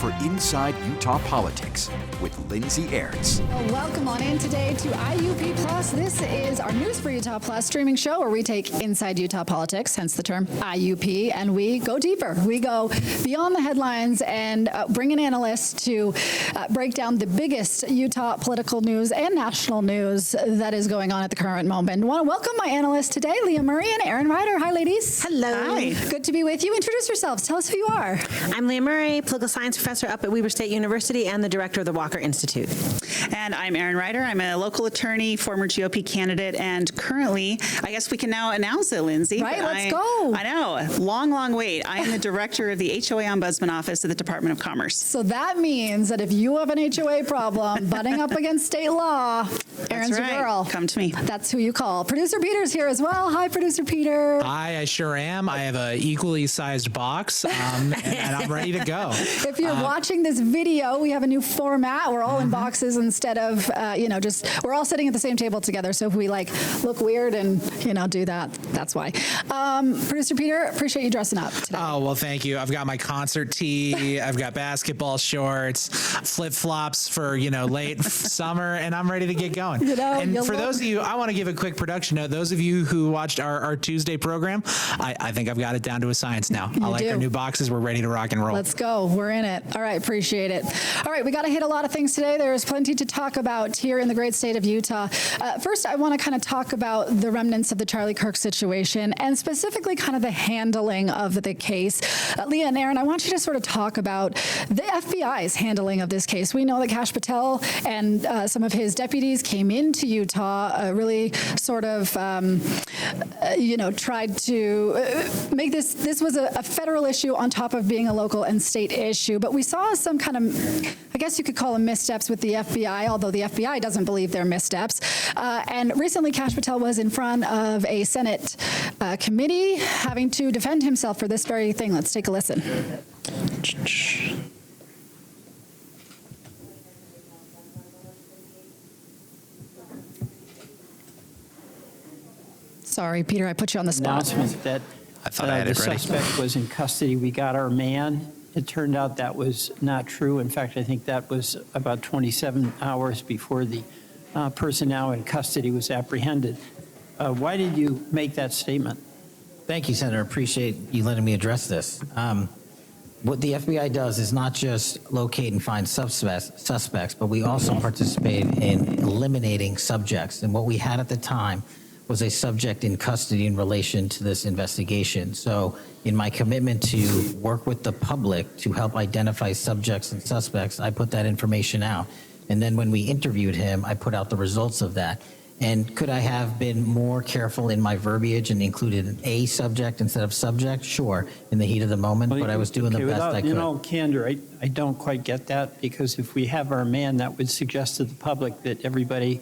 for Inside Utah Politics with Lindsay Aerts. Well, welcome on in today to IUP Plus. This is our News for Utah Plus streaming show where we take inside Utah politics, hence the term IUP, and we go deeper. We go beyond the headlines and bring in analysts to break down the biggest Utah political news and national news that is going on at the current moment. I want to welcome my analysts today, Leah Murray and Erin Ryder. Hi, ladies. Hello. Hi. Good to be with you. Introduce yourselves. Tell us who you are. I'm Leah Murray, political science professor up at Weber State University and the director of the Walker Institute. And I'm Erin Ryder. I'm a local attorney, former GOP candidate, and currently, I guess we can now announce it, Lindsay. Right, let's go. I know. Long wait. I am the director of the HOA Ombudsman Office at the Department of Commerce. So that means that if you have an HOA problem butting up against state law, Erin's your girl. Come to me. That's who you call. Producer Peter's here as well. Hi, Producer Peter. Hi, I sure am. I have an equally sized box, and I'm ready to go. If you're watching this video, we have a new format. We're all in boxes instead of, we're all sitting at the same table together. So if we look weird and, do that, that's why. Producer Peter, appreciate you dressing up today. Oh, well, thank you. I've got my concert tee. I've got basketball shorts, flip-flops for, late summer, and I'm ready to get going. And for those of you, I want to give a quick production note. Those of you who watched our Tuesday program, I think I've got it down to a science now. I like our new boxes. We're ready to rock and roll. Let's go. We're in it. All right. Appreciate it. All right. We got to hit a lot of things today. There's plenty to talk about here in the great state of Utah. First, I want to kind of talk about the remnants of the Charlie Kirk situation and specifically kind of the handling of the case. Leah and Erin, I want you to sort of talk about the FBI's handling of this case. We know that Kash Patel and some of his deputies came into Utah, really sort of, tried to make this was a federal issue on top of being a local and state issue. But we saw some kind of, I guess you could call them missteps with the FBI, although the FBI doesn't believe they're missteps. And recently, Kash Patel was in front of a Senate committee having to defend himself for this very thing. Let's take a listen. Sorry, Peter, I put you on the spot. Announcement that the suspect was in custody. We got our man. It turned out that was not true. In fact, I think that was about 27 hours before the person now in custody was apprehended. Why did you make that statement? Thank you, Senator. Appreciate you letting me address this. What the FBI does is not just locate and find suspects, but we also participate in eliminating subjects. And what we had at the time was a subject in custody in relation to this investigation. So in my commitment to work with the public to help identify subjects and suspects, I put that information out. And then when we interviewed him, I put out the results of that. And could I have been more careful in my verbiage and included a subject instead of subject? Sure, in the heat of the moment, but I was doing the best I could. In all candor, I don't quite get that, because if we have our man, that would suggest to the public that everybody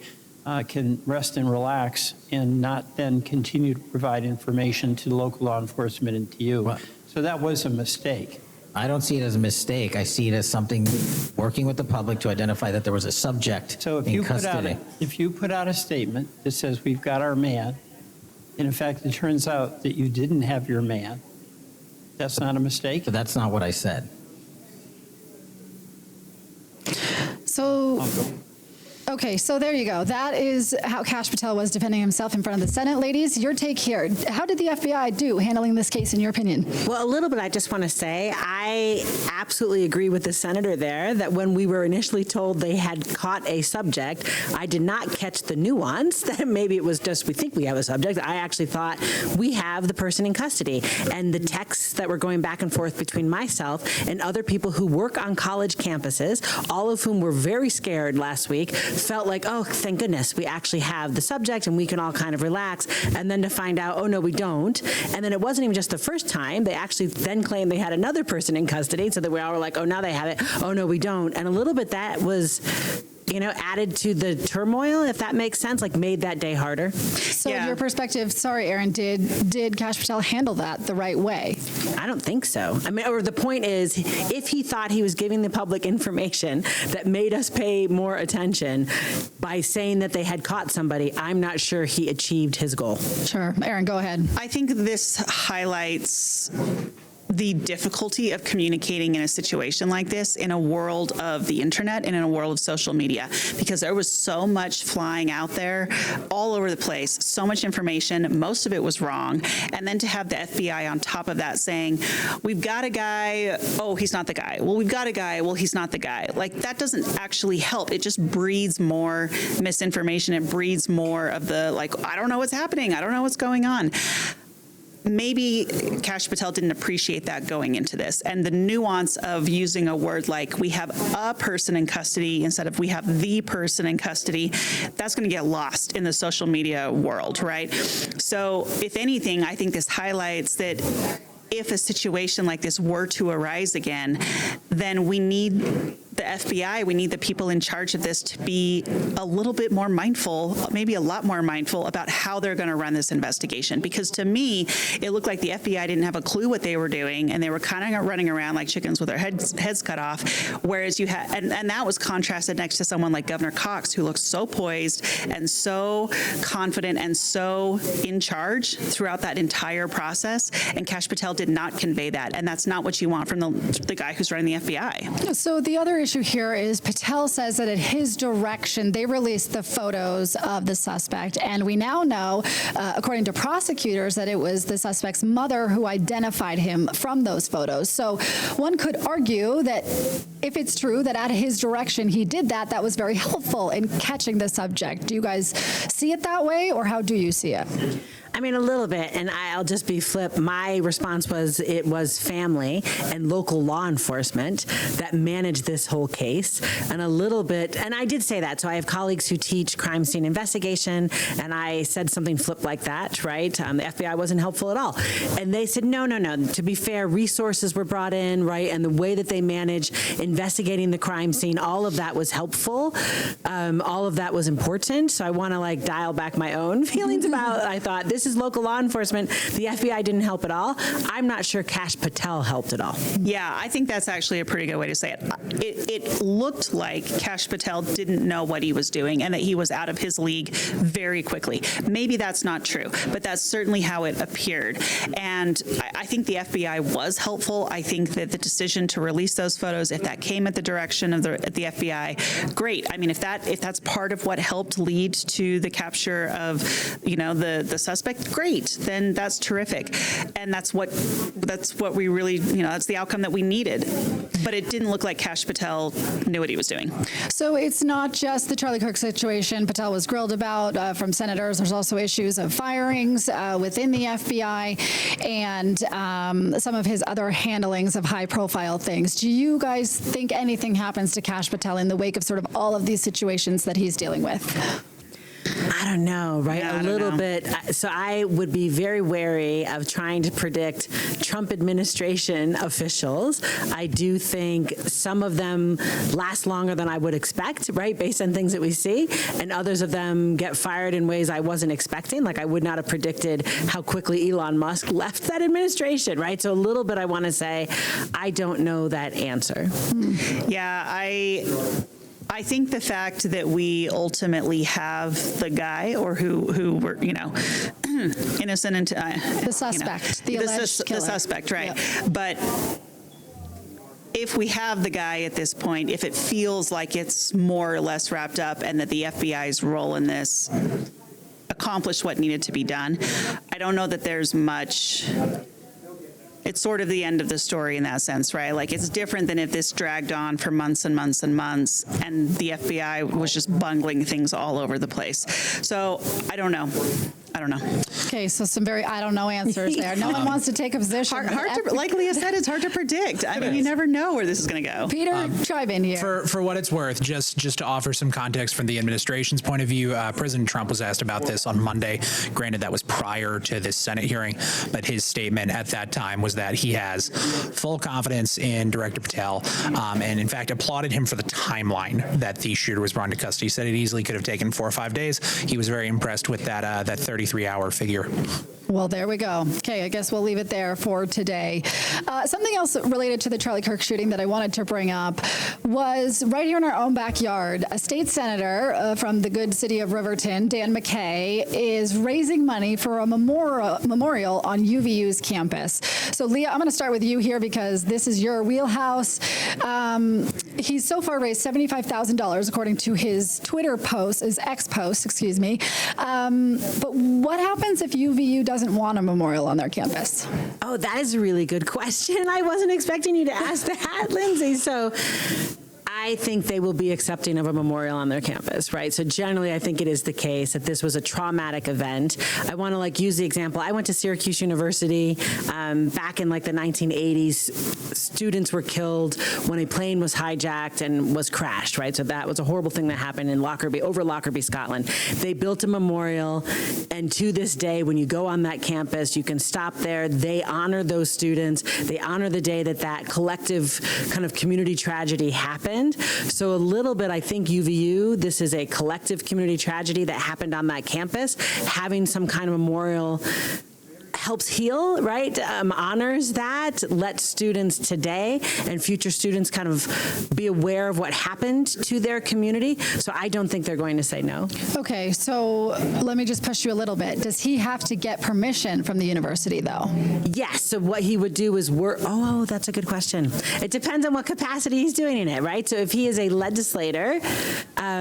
can rest and relax and not then continue to provide information to local law enforcement and to you. Well, so that was a mistake. I don't see it as a mistake. I see it as something working with the public to identify that there was a subject in custody. If you put out a statement that says we've got our man, and in fact it turns out that you didn't have your man, that's not a mistake? But that's not what I said. So, okay, so there you go. That is how Kash Patel was defending himself in front of the Senate. Ladies, your take here. How did the FBI do handling this case, in your opinion? Well, a little bit, I just want to say, I absolutely agree with the senator there that when we were initially told they had caught a subject, I did not catch the nuance that maybe it was just, we think we have a subject. I actually thought we have the person in custody. And the texts that were going back and forth between myself and other people who work on college campuses, all of whom were very scared last week, felt like, oh, thank goodness, we actually have the subject and we can all kind of relax. And then to find out, oh, no, we don't. And then it wasn't even just the first time. They actually then claimed they had another person in custody, so that we all were like, oh, now they have it. Oh, no, we don't. And a little bit that was, added to the turmoil, if that makes sense, made that day harder. So your perspective, sorry, Erin, did Kash Patel handle that the right way? I don't think so. I mean, or the point is, if he thought he was giving the public information that made us pay more attention by saying that they had caught somebody, I'm not sure he achieved his goal. Sure. Erin, go ahead. I think this highlights the difficulty of communicating in a situation like this in a world of the internet and in a world of social media, because there was so much flying out there all over the place, so much information, most of it was wrong. And then to have the FBI on top of that saying, we've got a guy, oh, he's not the guy. Well, we've got a guy, well, he's not the guy. Like, that doesn't actually help. It just breeds more misinformation. It breeds more of the, like, I don't know what's happening. I don't know what's going on. Maybe Kash Patel didn't appreciate that going into this, and the nuance of using a word like we have a person in custody instead of we have the person in custody, that's going to get lost in the social media world, right? So if anything, I think this highlights that if a situation like this were to arise again, then we need the FBI, we need the people in charge of this to be a little bit more mindful, maybe a lot more mindful about how they're going to run this investigation. Because to me, it looked like the FBI didn't have a clue what they were doing, and they were kind of running around like chickens with their heads cut off. Whereas you had, and that was contrasted next to someone like Governor Cox, who looked so poised and so confident and so in charge throughout that entire process. And Kash Patel did not convey that, and that's not what you want from the guy who's running the FBI. So the other issue here is Patel says that at his direction, they released the photos of the suspect. And we now know, according to prosecutors, that it was the suspect's mother who identified him from those photos. So one could argue that if it's true that at his direction he did that, that was very helpful in catching the subject. Do you guys see it that way, or how do you see it? I mean, a little bit, and I'll just be flip. My response was it was family and local law enforcement that managed this whole case, and a little bit, and I did say that. So I have colleagues who teach crime scene investigation, and I said something flip like that, right? The FBI wasn't helpful at all. And they said, no. To be fair, resources were brought in, right? And the way that they manage investigating the crime scene, all of that was helpful. All of that was important. So I want to like dial back my own feelings about it. I thought this is local law enforcement. The FBI didn't help at all. I'm not sure Kash Patel helped at all. Yeah, I think that's actually a pretty good way to say it. It looked like Kash Patel didn't know what he was doing and that he was out of his league very quickly. Maybe that's not true, but that's certainly how it appeared. And I think the FBI was helpful. I think that the decision to release those photos, if that came at the direction of the FBI, great. I mean, if that's part of what helped lead to the capture of, the suspect, great, then that's terrific. And that's what we really, that's the outcome that we needed. But it didn't look like Kash Patel knew what he was doing. So it's not just the Charlie Kirk situation Patel was grilled about from senators. There's also issues of firings within the FBI and some of his other handlings of high-profile things. Do you guys think anything happens to Kash Patel in the wake of sort of all of these situations that he's dealing with? I don't know, right? Yeah, a little bit. So I would be very wary of trying to predict Trump administration officials. I do think some of them last longer than I would expect, right, based on things that we see, and others of them get fired in ways I wasn't expecting. Like I would not have predicted how quickly Elon Musk left that administration, right? So a little bit I want to say I don't know that answer. Yeah, I think the fact that we ultimately have the guy or who were, innocent and the suspect, the alleged killer. The suspect, right? Yep. But if we have the guy at this point, if it feels like it's more or less wrapped up and that the FBI's role in this accomplished what needed to be done, I don't know that there's much. It's sort of the end of the story in that sense, right? Like it's different than if this dragged on for months and months and months and the FBI was just bungling things all over the place. So I don't know. Okay, so some very I don't know answers there. No one wants to take a position. Like Leah said, it's hard to predict. I mean, you never know where this is going to go. Peter, chime in here. For what it's worth, just to offer some context from the administration's point of view, President Trump was asked about this on Monday. Granted, that was prior to this Senate hearing, but his statement at that time was that he has full confidence in Director Patel, and in fact applauded him for the timeline that the shooter was brought into custody. He said it easily could have taken 4 or 5 days. He was very impressed with that 33-hour figure. Well, there we go. Okay, I guess we'll leave it there for today. Something else related to the Charlie Kirk shooting that I wanted to bring up was right here in our own backyard. A state senator from the good city of Riverton, Dan McKay, is raising money for a memorial on UVU's campus. So, Leah, I'm going to start with you here because this is your wheelhouse. He's so far raised $75,000 according to his Twitter post, his X post, excuse me. But what happens if UVU doesn't want a memorial on their campus? Oh, that is a really good question. I wasn't expecting you to ask that, Lindsay. So I think they will be accepting of a memorial on their campus, right? So generally, I think it is the case that this was a traumatic event. I want to use the example. I went to Syracuse University back in the 1980s. Students were killed when a plane was hijacked and was crashed, right? So that was a horrible thing that happened in over Lockerbie, Scotland. They built a memorial, and to this day, when you go on that campus, you can stop there. They honor those students. They honor the day that collective kind of community tragedy happened. So a little bit, I think UVU, this is a collective community tragedy that happened on that campus. Having some kind of memorial helps heal, right? Honors that, lets students today and future students kind of be aware of what happened to their community. So I don't think they're going to say no. Okay, so let me just push you a little bit. Does he have to get permission from the university, though? Yes, so what he would do is work, that's a good question. It depends on what capacity he's doing in it, right? So if he is a legislator,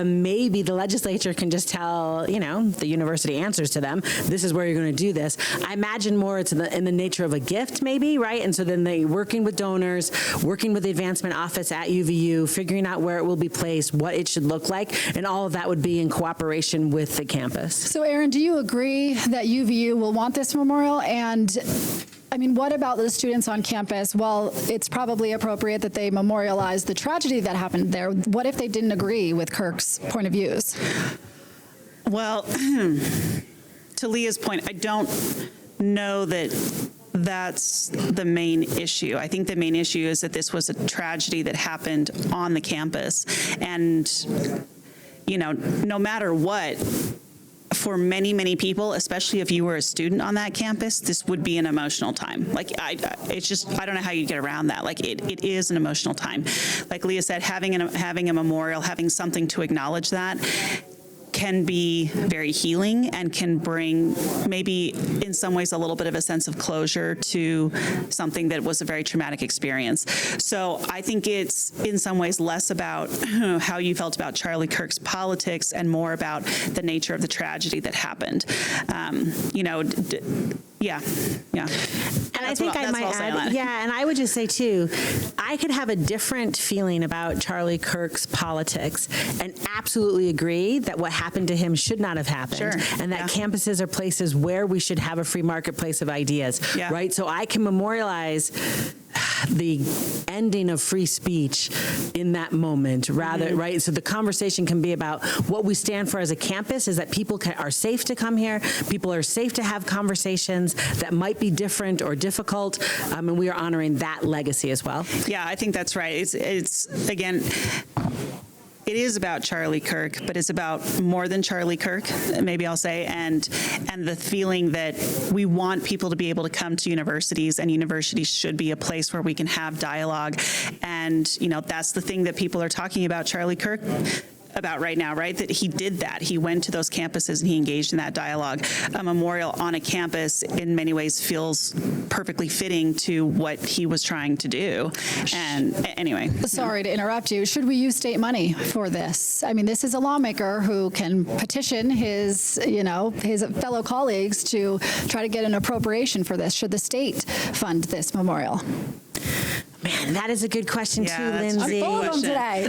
maybe the legislature can just tell, the university answers to them, this is where you're going to do this. I imagine more it's in the nature of a gift, maybe, right? And so then they working with donors, working with the advancement office at UVU, figuring out where it will be placed, what it should look like, and all of that would be in cooperation with the campus. So, Erin, do you agree that UVU will want this memorial? And what about the students on campus? Well, it's probably appropriate that they memorialize the tragedy that happened there. What if they didn't agree with Kirk's point of views? Well, to Leah's point, I don't know that that's the main issue. I think the main issue is that this was a tragedy that happened on the campus. And, no matter what, for many, many people, especially if you were a student on that campus, this would be an emotional time. I don't know how you get around that. It is an emotional time. Like Leah said, having a memorial, having something to acknowledge that can be very healing and can bring maybe in some ways a little bit of a sense of closure to something that was a very traumatic experience. So I think it's in some ways less about how you felt about Charlie Kirk's politics and more about the nature of the tragedy that happened. Yeah. And I think I might add, and I would just say too, I could have a different feeling about Charlie Kirk's politics and absolutely agree that what happened to him should not have happened. Sure. And that campuses are places where we should have a free marketplace of ideas, right? So I can memorialize the ending of free speech in that moment rather, right? So the conversation can be about what we stand for as a campus is that people are safe to come here. People are safe to have conversations that might be different or difficult. And we are honoring that legacy as well. Yeah, I think that's right. It's again, it is about Charlie Kirk, but it's about more than Charlie Kirk, maybe I'll say, and the feeling that we want people to be able to come to universities, and universities should be a place where we can have dialogue. And, that's the thing that people are talking about Charlie Kirk about right now, right? That he did that. He went to those campuses and he engaged in that dialogue. A memorial on a campus in many ways feels perfectly fitting to what he was trying to do. And anyway. Sorry to interrupt you. Should we use state money for this? This is a lawmaker who can petition his fellow colleagues to try to get an appropriation for this. Should the state fund this memorial? Man, that is a good question too, Lindsay. I'm full of them today.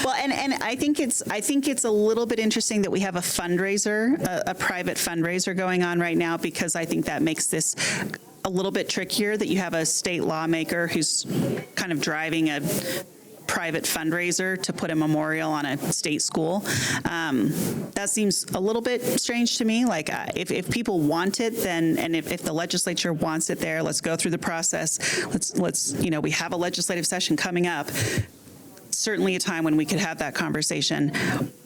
Well, and I think it's a little bit interesting that we have a fundraiser, a private fundraiser going on right now, because I think that makes this a little bit trickier, that you have a state lawmaker who's kind of driving a private fundraiser to put a memorial on a state school. That seems a little bit strange to me. If people want it, then, and if the legislature wants it there, let's go through the process. Let's we have a legislative session coming up. Certainly a time when we could have that conversation.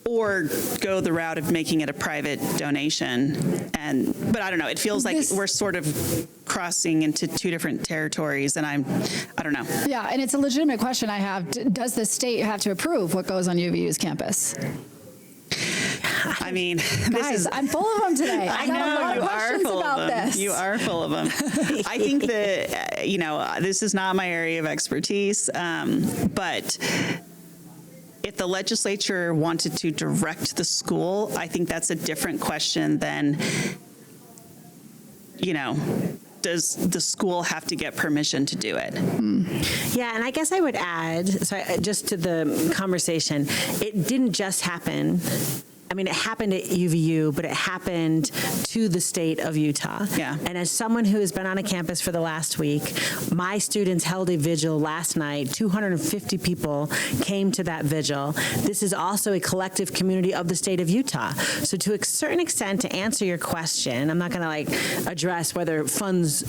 or go the route of making it a private donation. But I don't know. It feels like we're sort of crossing into two different territories, and I don't know. Yeah, and it's a legitimate question I have. Does the state have to approve what goes on UVU's campus? I mean, guys, I'm full of them today. I got a lot of questions about this. You are full of them. I think that, this is not my area of expertise, but if the legislature wanted to direct the school, I think that's a different question than, does the school have to get permission to do it? Yeah, and I guess I would add, just to the conversation, it didn't just happen. I mean, it happened at UVU, but it happened to the state of Utah. Yeah. And as someone who has been on a campus for the last week, my students held a vigil last night. 250 people came to that vigil. This is also a collective community of the state of Utah. So to a certain extent, to answer your question, I'm not going to address whether funds,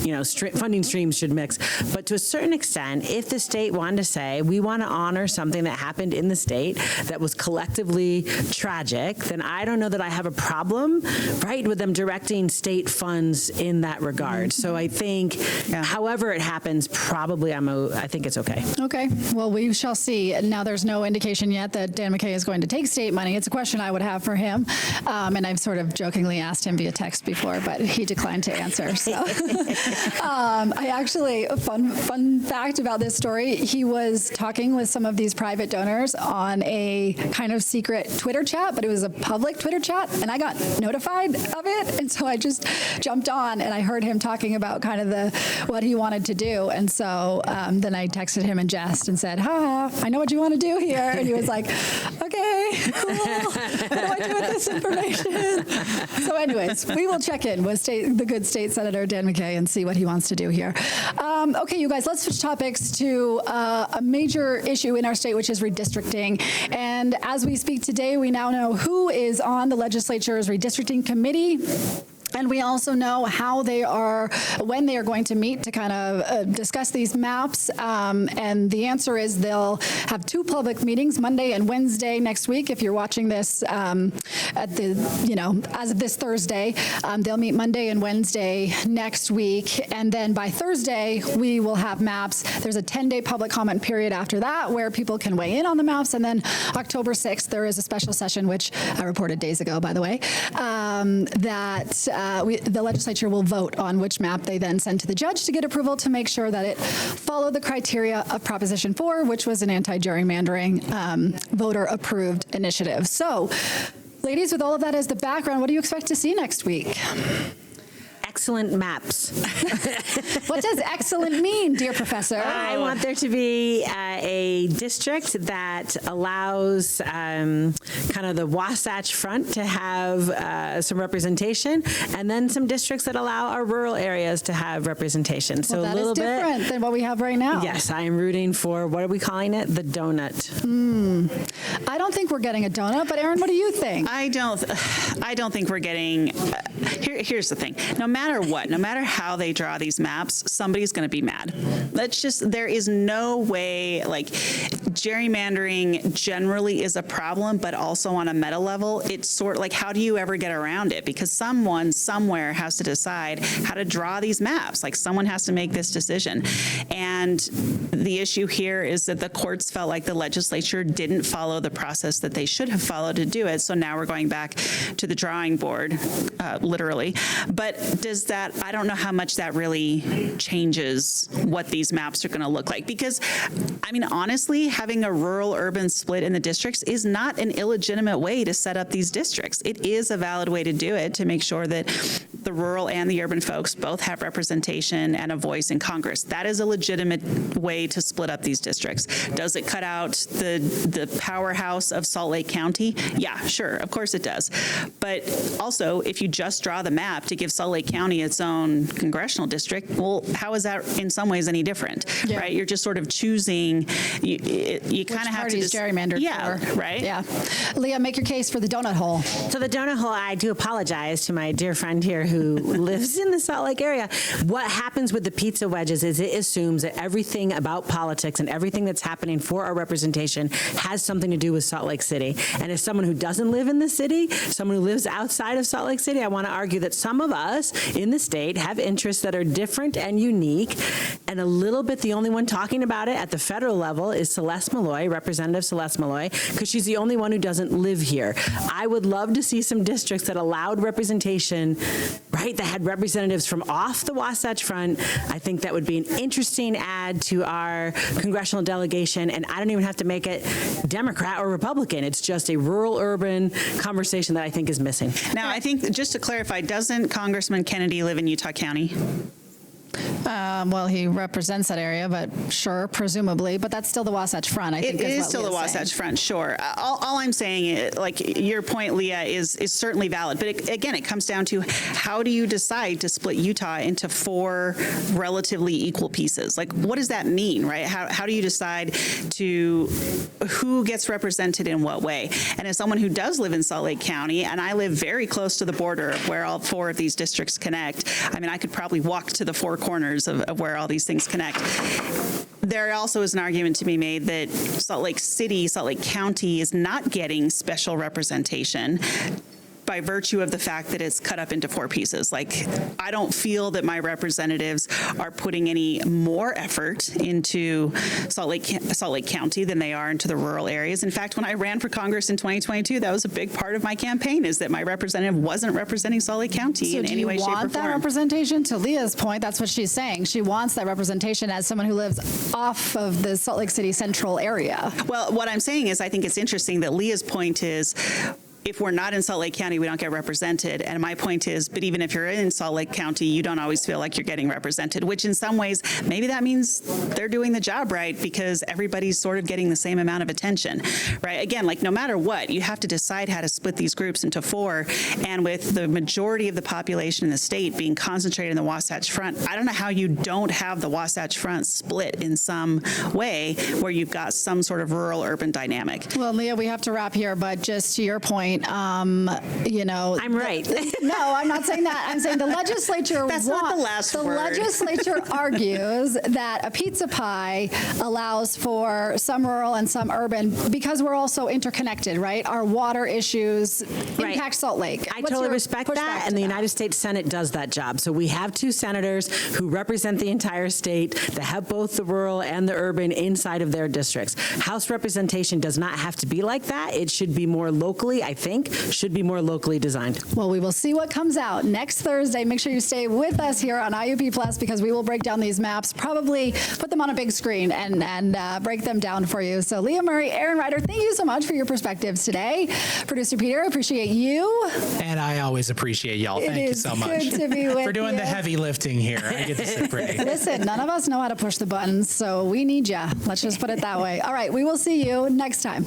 funding streams should mix, but to a certain extent, if the state wanted to say, we want to honor something that happened in the state that was collectively tragic, then I don't know that I have a problem, right, with them directing state funds in that regard. So I think, however it happens, probably I think it's okay. Okay. Well, we shall see. Now, there's no indication yet that Dan McKay is going to take state money. It's a question I would have for him, and I've sort of jokingly asked him via text before, but he declined to answer. So, I actually, a fun fact about this story, he was talking with some of these private donors on a kind of secret Twitter chat, but it was a public Twitter chat, and I got notified of it, and so I just jumped on, and I heard him talking about kind of what he wanted to do, and so then I texted him in jest and said, I know what you want to do here, and he was like, okay, cool, what do I do with this information? So anyways, we will check in with the good state Senator Dan McKay and see what he wants to do here. Okay, you guys, let's switch topics to a major issue in our state, which is redistricting, and as we speak today, we now know who is on the legislature's redistricting committee. And we also know when they are going to meet to kind of discuss these maps. And the answer is they'll have two public meetings, Monday and Wednesday next week. If you're watching this as of this Thursday, they'll meet Monday and Wednesday next week. And then by Thursday, we will have maps. There's a 10-day public comment period after that where people can weigh in on the maps. And then October 6th, there is a special session, which I reported days ago, by the way, the legislature will vote on which map they then send to the judge to get approval to make sure that it followed the criteria of Proposition 4, which was an anti-gerrymandering voter-approved initiative. So, ladies, with all of that as the background, what do you expect to see next week? Excellent maps. What does excellent mean, dear professor? I want there to be a district that allows kind of the Wasatch Front to have some representation, and then some districts that allow our rural areas to have representation. So that a little is different than what we have right now. Yes, I am rooting for, what are we calling it? The donut. I don't think we're getting a donut, but Erin, what do you think? I don't think we're getting, here's the thing. No matter what, no matter how they draw these maps, somebody's going to be mad. There is no way, gerrymandering generally is a problem, but also on a meta level, it's sort of like, how do you ever get around it? Because someone somewhere has to decide how to draw these maps. Like, someone has to make this decision. And the issue here is that the courts felt like the legislature didn't follow the process that they should have followed to do it. So now we're going back to the drawing board, literally. But I don't know how much that really changes what these maps are going to look like. Because, I mean, honestly, having a rural-urban split in the districts is not an illegitimate way to set up these districts. It is a valid way to do it, to make sure that the rural and the urban folks both have representation and a voice in Congress. That is a legitimate way to split up these districts. Does it cut out the powerhouse of Salt Lake County? Yeah, sure, of course it does. But also, if you just draw the map to give Salt Lake County its own congressional district, well, how is that in some ways any different, right? You're just sort of choosing, you kind of have to just gerrymandered for. Right? Yeah. Leah, make your case for the donut hole. So the donut hole, I do apologize to my dear friend here who who lives in the Salt Lake area. What happens with the pizza wedges is it assumes that everything about politics and everything that's happening for our representation has something to do with Salt Lake City. And as someone who doesn't live in the city, someone who lives outside of Salt Lake City, I want to argue that some of us in the state have interests that are different and unique, and a little bit the only one talking about it at the federal level is Celeste Malloy, Representative Celeste Malloy, because she's the only one who doesn't live here. I would love to see some districts that allowed representation, right, that had representatives from off the Wasatch Front. I think that would be an interesting add to our congressional delegation, and I don't even have to make it Democrat or Republican. It's just a rural-urban conversation that I think is missing. Now, I think, just to clarify, doesn't Congressman Kennedy live in Utah County? Well, he represents that area, but sure, presumably, but that's still the Wasatch Front, I think. It is still the Wasatch Front, sure. All I'm saying is, like, your point, Leah, is certainly valid. But again, it comes down to how do you decide to split Utah into 4 relatively equal pieces? Like, what does that mean, right? How do you decide to who gets represented in what way? And as someone who does live in Salt Lake County, and I live very close to the border of where all 4 of these districts connect, I mean, I could probably walk to the 4 corners of where all these things connect. There also is an argument to be made that Salt Lake City, Salt Lake County is not getting special representation by virtue of the fact that it's cut up into 4 pieces. Like, I don't feel that my representatives are putting any more effort into Salt Lake County than they are into the rural areas. In fact, when I ran for Congress in 2022, that was a big part of my campaign, is that my representative wasn't representing Salt Lake County in any way, shape, or form. So do you want that representation? To Leah's point, that's what she's saying. She wants that representation as someone who lives off of the Salt Lake City central area. Well, what I'm saying is I think it's interesting that Leah's point is, if we're not in Salt Lake County, we don't get represented. And my point is, but even if you're in Salt Lake County, you don't always feel like you're getting represented, which in some ways, maybe that means they're doing the job right because everybody's sort of getting the same amount of attention, right? Again, like, no matter what, you have to decide how to split these groups into 4. And with the majority of the population in the state being concentrated in the Wasatch Front, I don't know how you don't have the Wasatch Front split in some way where you've got some sort of rural-urban dynamic. Well, Leah, we have to wrap here, but just to your point, you know, I'm right. No, I'm not saying that. I'm saying the legislature. That's not the last word. The legislature argues that a pizza pie allows for some rural and some urban because we're also interconnected, right? Our water issues impact Salt Lake. I totally respect that, and the United States Senate does that job. So we have 2 senators who represent the entire state that have both the rural and the urban inside of their districts. House representation does not have to be like that. It should be more locally, I think, should be more locally designed. Well, we will see what comes out next Thursday. Make sure you stay with us here on IUP Plus because we will break down these maps, probably put them on a big screen and break them down for you. So Leah Murray, Erin Ryder, thank you so much for your perspectives today. Producer Peter, appreciate you. And I always appreciate y'all. Thank you so much. It is good to be with for doing you. the heavy lifting here. I get to sit pretty. Listen, none of us know how to push the buttons, so we need you. Let's just put it that way. All right, we will see you next time.